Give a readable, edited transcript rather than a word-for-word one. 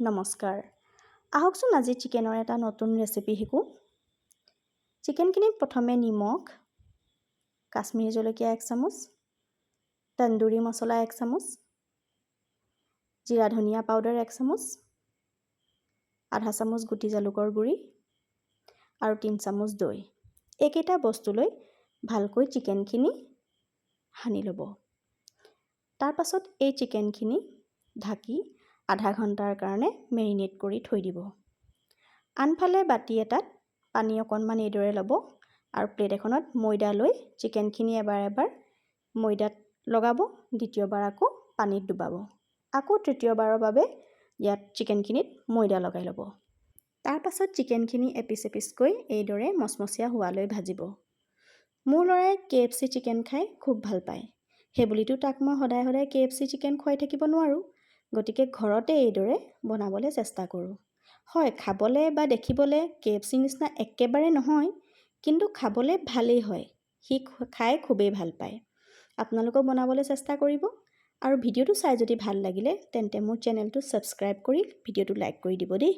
নমস্কাৰ। আহকচোন আজি চিকেনৰ এটা নতুন ৰেচিপি শিকোঁ। চিকেনখিনিত প্ৰথমে নিমখ, কাশ্মীৰী জলকীয়া 1 চামুচ, তন্দুৰী মছলা 1 চামুচ, জিৰা ধনিয়া পাউডাৰ 1 চামুচ, আধা চামুচ গুটি জালুকৰ গুড়ি আৰু 3 চামুচ দৈ। এইকেইটা বস্তু লৈ ভালকৈ চিকেনখিনি সানি ল'ব। তাৰ পাছত এই চিকেনখিনি ঢাকি আধা ঘণ্টাৰ কাৰণে মেৰিনেট কৰি থৈ দিব। আনফালে বাটি এটাত পানী অকণমান এইদৰে ল'ব আৰু প্লেট এখনত ময়দা লৈ চিকেনখিনি এবাৰ ময়দাত লগাব, দ্বিতীয়বাৰ আকৌ পানীত ডুবাব। আকৌ তৃতীয়বাৰৰ বাবে ইয়াত চিকেনখিনিত ময়দা লগাই ল'ব। তাৰ পাছত চিকেনখিনি এপিচ এপিচকৈ এইদৰে মচমচীয়া হোৱালৈ ভাজিব। মোৰ ল'ৰাই KFC চিকেন খাই খুব ভাল পায়। সেইবুলিতো তাক মই সদায় KFC চিকেন খুৱাই থাকিব নোৱাৰোঁ। গতিকে ঘৰতে এইদৰে বনাবলৈ চেষ্টা কৰোঁ। হয়, খাবলৈ বা দেখিবলৈ KFC নিচিনা একেবাৰে নহয়, কিন্তু খাবলৈ ভালেই হয়। সি খাই খুবেই ভাল পায়। আপোনালোকেও বনাবলৈ চেষ্টা কৰিব আৰু ভিডিঅ'টো চাই যদি ভাল লাগিলে তেন্তে মোৰ চেনেলটো ছাবস্ক্ৰাইব কৰি ভিডিঅ'টো লাইক কৰি দিব দেই।